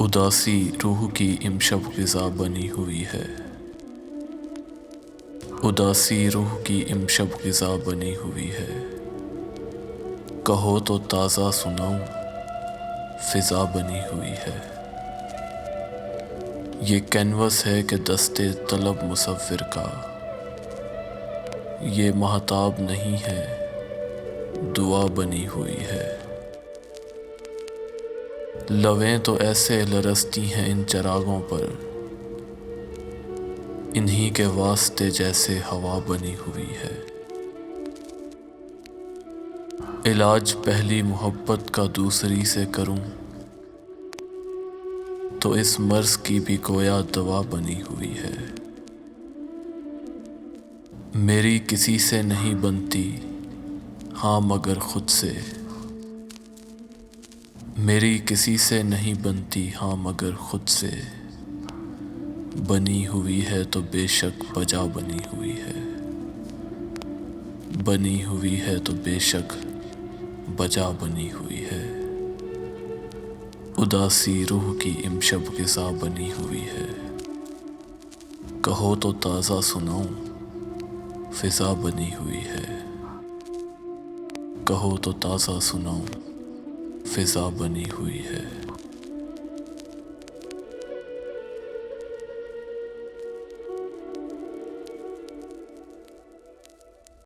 اداسی روح کی امشب غذا بنی ہوئی ہے، اداسی روح کی امشب غذا بنی ہوئی ہے۔ کہو تو تازہ سناؤں فضا بنی ہوئی ہے۔ یہ کینوس ہے کہ دستے طلب مصور کا، یہ مہتاب نہیں ہے دعا بنی ہوئی ہے۔ لویں تو ایسے لرزتی ہیں ان چراغوں پر، انہی کے واسطے جیسے ہوا بنی ہوئی ہے۔ علاج پہلی محبت کا دوسری سے کروں تو اس مرض کی بھی گویا دوا بنی ہوئی ہے۔ میری کسی سے نہیں بنتی ہاں مگر خود سے، میری کسی سے نہیں بنتی ہاں مگر خود سے، بنی ہوئی ہے تو بے شک بجا بنی ہوئی ہے، بنی ہوئی ہے تو بے شک بجا بنی ہوئی ہے۔ اداسی روح کی امشب غذا بنی ہوئی ہے۔ کہو تو تازہ سناؤں فضا بنی ہوئی ہے۔ کہو تو تازہ سناؤں فضا بنی ہوئی ہے۔